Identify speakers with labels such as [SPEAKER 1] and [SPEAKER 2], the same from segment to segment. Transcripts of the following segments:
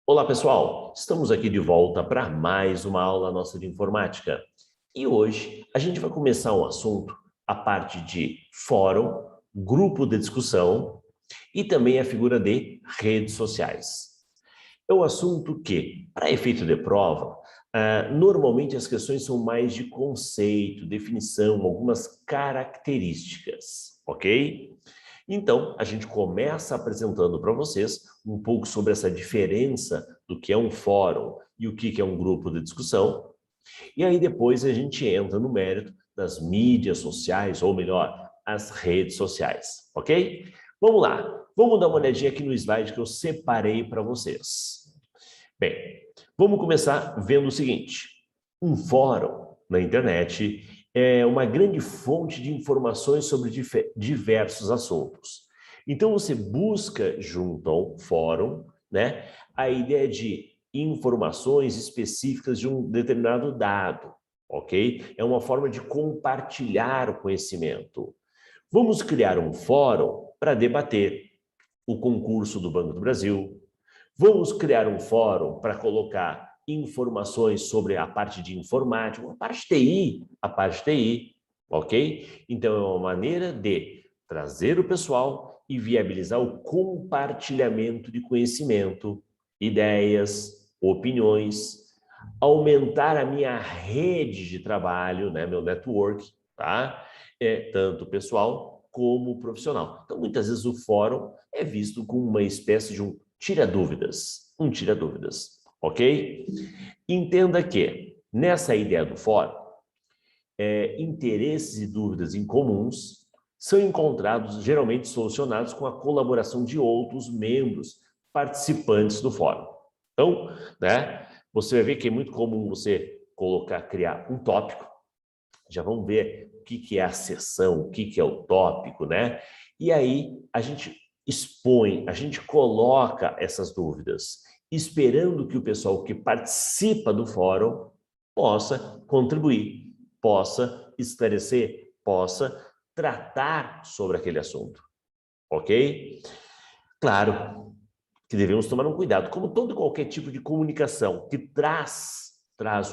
[SPEAKER 1] Olá, pessoal! Estamos aqui de volta para mais uma aula nossa de informática. E hoje a gente vai começar um assunto, a parte de fórum, grupo de discussão e também a figura de redes sociais. É um assunto que, para efeito de prova, normalmente as questões são mais de conceito, definição, algumas características, ok? Então, a gente começa apresentando para vocês um pouco sobre essa diferença do que é um fórum e o que é um grupo de discussão. E aí depois a gente entra no mérito das mídias sociais, ou melhor, as redes sociais, ok? Vamos lá, vamos dar uma olhadinha aqui no slide que eu separei para vocês. Bem, vamos começar vendo o seguinte. Um fórum na internet é uma grande fonte de informações sobre diversos assuntos. Então, você busca junto ao fórum, né, a ideia de informações específicas de um determinado dado, ok? É uma forma de compartilhar o conhecimento. Vamos criar um fórum para debater o concurso do Banco do Brasil. Vamos criar um fórum para colocar informações sobre a parte de informática, a parte TI, ok? Então, é uma maneira de trazer o pessoal e viabilizar o compartilhamento de conhecimento, ideias, opiniões, aumentar a minha rede de trabalho, né, meu network, tá? Tanto pessoal como profissional. Então, muitas vezes o fórum é visto como uma espécie de um tira-dúvidas, ok? Entenda que, nessa ideia do fórum, interesses e dúvidas em comuns são encontrados, geralmente solucionados com a colaboração de outros membros participantes do fórum. Então, né, você vai ver que é muito comum você criar um tópico, já vamos ver o que é a sessão, o que é o tópico, né? E aí a gente expõe, a gente coloca essas dúvidas, esperando que o pessoal que participa do fórum possa contribuir, possa esclarecer, possa tratar sobre aquele assunto, ok? Claro que devemos tomar um cuidado, como todo e qualquer tipo de comunicação que traz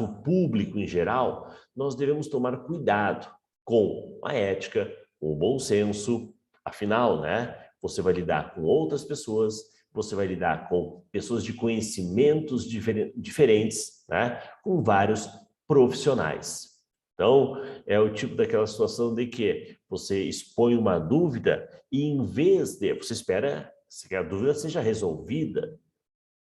[SPEAKER 1] o público em geral, nós devemos tomar cuidado com a ética, com o bom senso, afinal, né? Você vai lidar com outras pessoas, você vai lidar com pessoas de conhecimentos diferentes, né? Com vários profissionais. Então, é o tipo daquela situação de que você expõe uma dúvida e em vez de, você espera que a dúvida seja resolvida,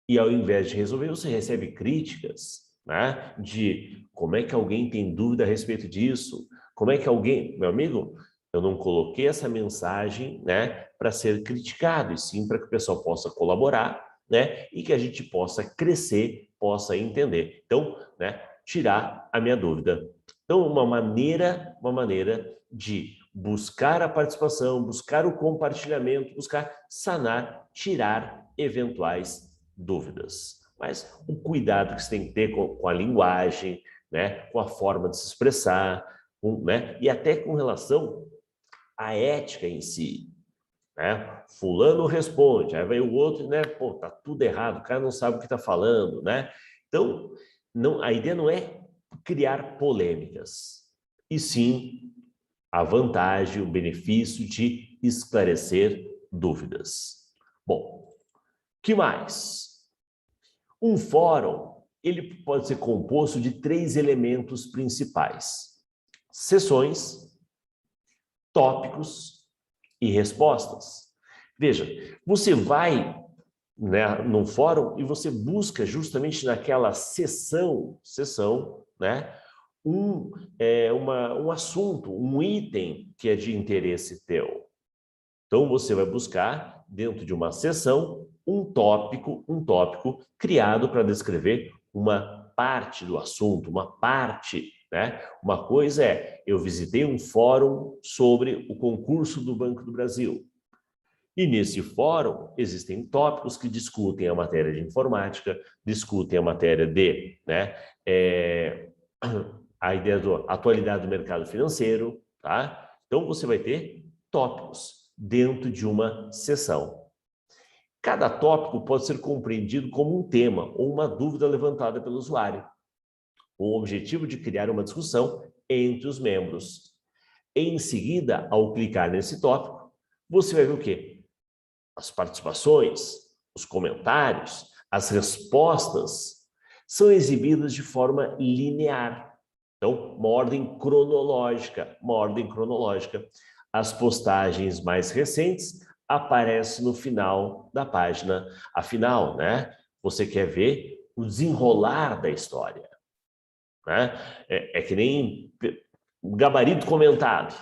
[SPEAKER 1] e ao invés de resolver, você recebe críticas, né? De como é que alguém tem dúvida a respeito disso? Como é que alguém... Meu amigo, eu não coloquei essa mensagem, né, para ser criticado, e sim para que o pessoal possa colaborar, né, e que a gente possa crescer, possa entender. Então, né, tirar a minha dúvida. Então, uma maneira de buscar a participação, buscar o compartilhamento, buscar sanar, tirar eventuais dúvidas. Mas o cuidado que você tem que ter com a linguagem, né, com a forma de se expressar, né, e até com relação à ética em si. Né? Fulano responde, aí vem o outro, né, pô, tá tudo errado, o cara não sabe o que está falando, né? Então, não, a ideia não é criar polêmicas, e sim a vantagem, o benefício de esclarecer dúvidas. Bom, que mais? Um fórum, ele pode ser composto de 3 elementos principais: sessões, tópicos e respostas. Veja, você vai, né, num fórum e você busca justamente naquela sessão, né, um assunto, um item que é de interesse teu. Então, você vai buscar, dentro de uma sessão, um tópico criado para descrever uma parte do assunto, uma parte, né? Uma coisa é, eu visitei um fórum sobre o concurso do Banco do Brasil. E nesse fórum existem tópicos que discutem a matéria de informática, discutem a matéria de, né, a ideia da atualidade do mercado financeiro, tá? Então, você vai ter tópicos dentro de uma sessão. Cada tópico pode ser compreendido como um tema ou uma dúvida levantada pelo usuário, com o objetivo de criar uma discussão entre os membros. Em seguida, ao clicar nesse tópico, você vai ver o quê? As participações, os comentários, as respostas são exibidas de forma linear. Então, uma ordem cronológica, uma ordem cronológica. As postagens mais recentes aparecem no final da página. Afinal, né, você quer ver o desenrolar da história, né? É que nem o gabarito comentado.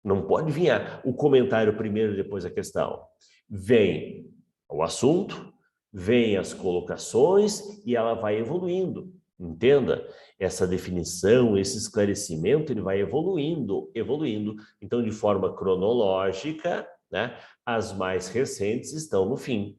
[SPEAKER 1] Não pode vir o comentário primeiro, depois a questão. Vem o assunto, vem as colocações e ela vai evoluindo. Entenda? Essa definição, esse esclarecimento, ele vai evoluindo, evoluindo. Então, de forma cronológica, né, as mais recentes estão no fim.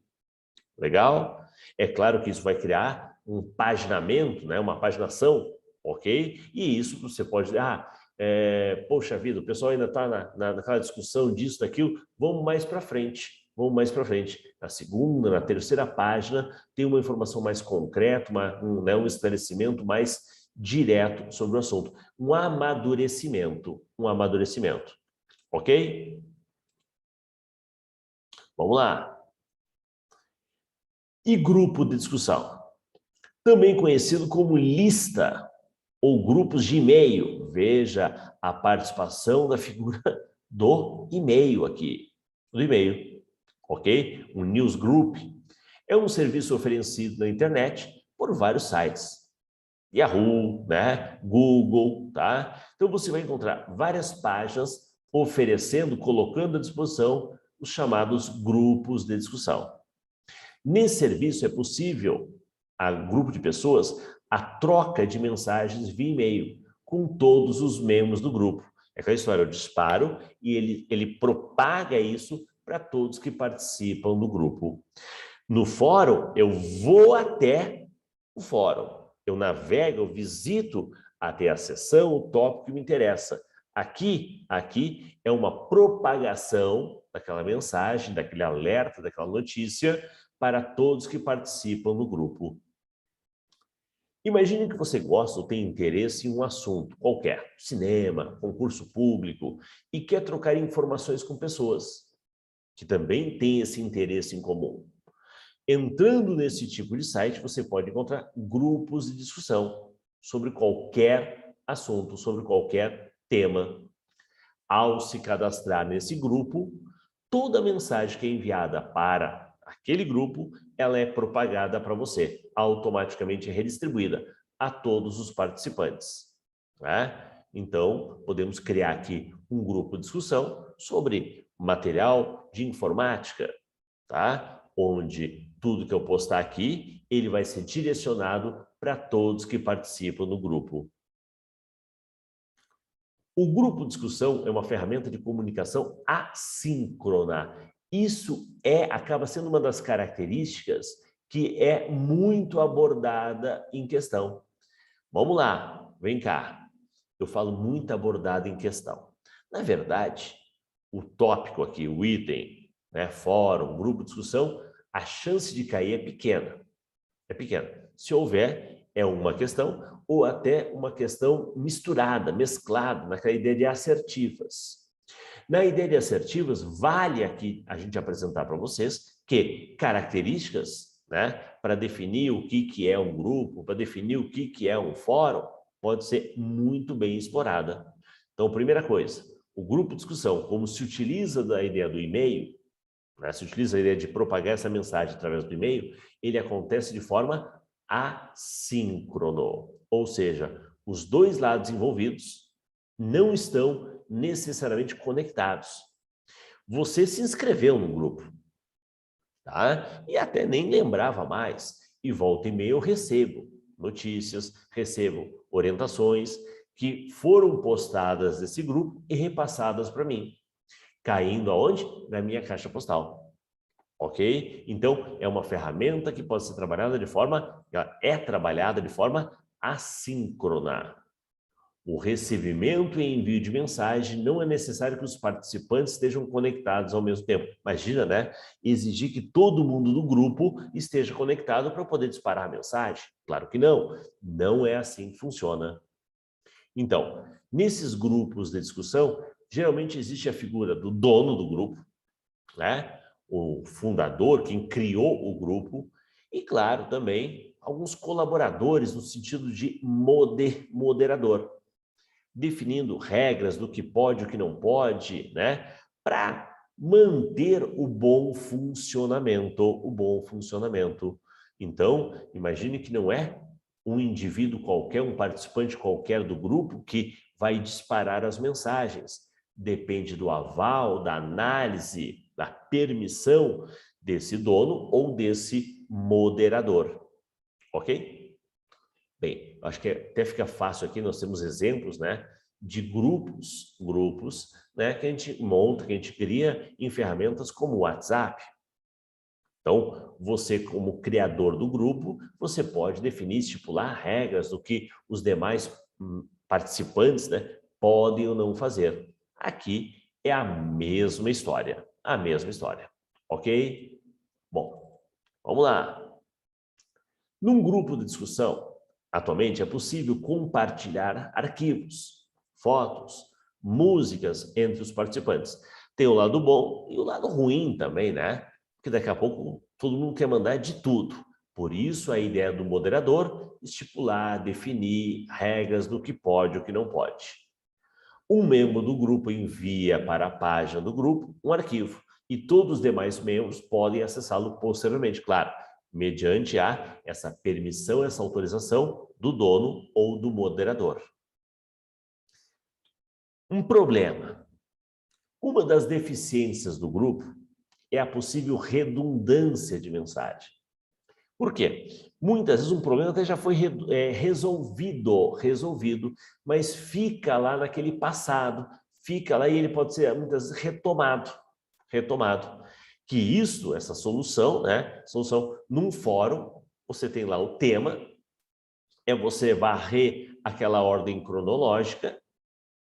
[SPEAKER 1] Legal? É claro que isso vai criar um paginamento, né, uma paginação, ok? E isso você pode dizer, poxa vida, o pessoal ainda está naquela discussão disso, daquilo, vamos mais para frente. Vamos mais para frente. Na segunda, na terceira página, tem uma informação mais concreta, um esclarecimento mais direto sobre o assunto. Um amadurecimento. Ok? Vamos lá. E grupo de discussão? Também conhecido como lista ou grupos de e-mail. Veja a participação da figura do e-mail aqui. Do e-mail, ok? Um newsgroup é um serviço oferecido na internet por vários sites. Yahoo, né? Google, tá? Então você vai encontrar várias páginas oferecendo, colocando à disposição os chamados grupos de discussão. Nesse serviço é possível a grupo de pessoas a troca de mensagens via e-mail com todos os membros do grupo. É aquela história, eu disparo e ele propaga isso para todos que participam do grupo. No fórum, eu vou até o fórum. Eu navego, eu visito até a seção, o tópico que me interessa. Aqui é uma propagação daquela mensagem, daquele alerta, daquela notícia para todos que participam do grupo. Imagine que você gosta ou tem interesse em um assunto qualquer, cinema, concurso público, e quer trocar informações com pessoas que também têm esse interesse em comum. Entrando nesse tipo de site, você pode encontrar grupos de discussão sobre qualquer assunto, sobre qualquer tema. Ao se cadastrar nesse grupo, toda mensagem que é enviada para aquele grupo, ela é propagada para você, automaticamente redistribuída a todos os participantes. Né? Então, podemos criar aqui um grupo de discussão sobre material de informática, tá? Onde tudo que eu postar aqui, ele vai ser direcionado para todos que participam do grupo. O grupo de discussão é uma ferramenta de comunicação assíncrona. Isso acaba sendo uma das características que é muito abordada em questão. Vamos lá, vem cá. Eu falo muito abordada em questão. Na verdade, o tópico aqui, o item, né, fórum, grupo de discussão, a chance de cair é pequena. É pequena. Se houver, é uma questão ou até uma questão misturada, mesclada, naquela ideia de assertivas. Na ideia de assertivas, vale aqui a gente apresentar para vocês que características, né, para definir o que é um grupo, para definir o que é um fórum, pode ser muito bem explorada. Então, primeira coisa, o grupo de discussão, como se utiliza da ideia do e-mail, né, se utiliza a ideia de propagar essa mensagem através do e-mail, ele acontece de forma assíncrono, ou seja, os dois lados envolvidos não estão necessariamente conectados. Você se inscreveu no grupo, tá? E até nem lembrava mais. E volta e meia eu recebo notícias, recebo orientações que foram postadas nesse grupo e repassadas para mim. Caindo aonde? Na minha caixa postal. Ok? Então, é uma ferramenta que pode ser trabalhada de forma, ela é trabalhada de forma assíncrona. o recebimento e envio de mensagem, não é necessário que os participantes estejam conectados ao mesmo tempo. Imagina, né? Exigir que todo mundo do grupo esteja conectado para poder disparar a mensagem. Claro que não. Não é assim que funciona. Então, nesses grupos de discussão, geralmente existe a figura do dono do grupo, né? O fundador, quem criou o grupo, e, claro, também alguns colaboradores no sentido de moderador, definindo regras do que pode e o que não pode, né? Para manter o bom funcionamento. Então, imagine que não é um indivíduo qualquer, um participante qualquer do grupo que vai disparar as mensagens. Depende do aval, da análise, da permissão desse dono ou desse moderador. Ok? Bem, acho que até fica fácil aqui, nós temos exemplos, né, de grupos, né, que a gente monta, que a gente cria em ferramentas como o WhatsApp. Então, você como criador do grupo, você pode definir, estipular regras do que os demais participantes, né, podem ou não fazer. Aqui é a mesma história, ok? Bom, vamos lá. Num grupo de discussão, atualmente é possível compartilhar arquivos, fotos, músicas entre os participantes. Tem o lado bom e o lado ruim também, né? Porque daqui a pouco todo mundo quer mandar de tudo. Por isso a ideia do moderador, estipular, definir regras do que pode e o que não pode. Um membro do grupo envia para a página do grupo um arquivo e todos os demais membros podem acessá-lo posteriormente, claro, mediante essa permissão, essa autorização do dono ou do moderador. Um problema. Uma das deficiências do grupo é a possível redundância de mensagem. Por quê? Muitas vezes um problema até já foi resolvido, mas fica lá naquele passado, fica lá e ele pode ser muitas vezes retomado. Que isso, essa solução, né? Solução num fórum, você tem lá o tema, é você varrer aquela ordem cronológica,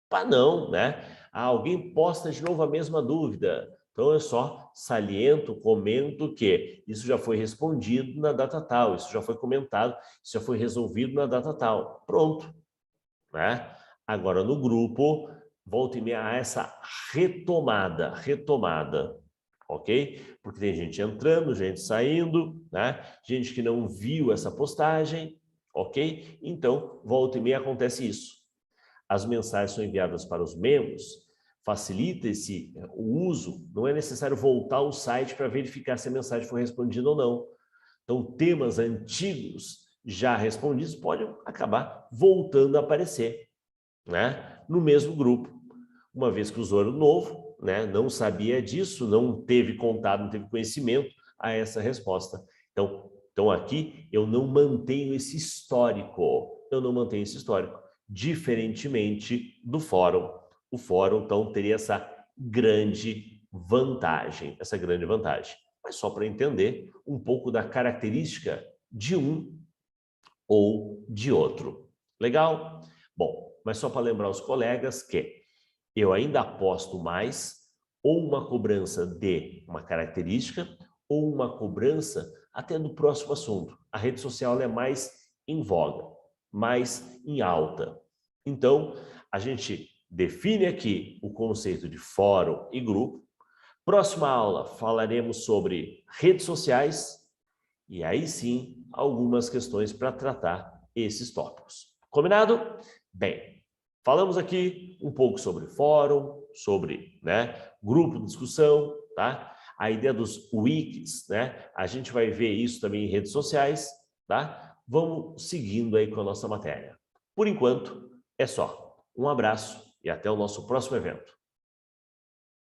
[SPEAKER 1] para não, né? Alguém posta de novo a mesma dúvida. Então, eu só saliento, comento que isso já foi respondido na data tal, isso já foi comentado, isso já foi resolvido na data tal. Pronto, né? Agora, no grupo, volta e meia a essa retomada, ok? Porque tem gente entrando, gente saindo, né? Gente que não viu essa postagem, ok? Então, volta e meia acontece isso. As mensagens são enviadas para os membros, facilita o uso, não é necessário voltar ao site para verificar se a mensagem foi respondida ou não. Então, temas antigos já respondidos podem acabar voltando a aparecer, né, no mesmo grupo. Uma vez que o usuário novo, né, não sabia disso, não teve contato, não teve conhecimento a essa resposta. Então aqui eu não mantenho esse histórico, diferentemente do fórum. O fórum, então, teria essa grande vantagem, Mas só para entender um pouco da característica de um ou de outro. Legal? Bom, mas só para lembrar os colegas que eu ainda aposto mais ou uma cobrança de uma característica ou uma cobrança até do próximo assunto. A rede social é mais em voga, mais em alta. Então, a gente define aqui o conceito de fórum e grupo. Próxima aula falaremos sobre redes sociais e aí sim algumas questões para tratar esses tópicos. Combinado? Bem, falamos aqui um pouco sobre fórum, sobre, né, grupo de discussão, tá? A ideia dos wikis, né? A gente vai ver isso também em redes sociais, tá? Vamos seguindo aí com a nossa matéria. Por enquanto, é só. Um abraço e até o nosso próximo evento.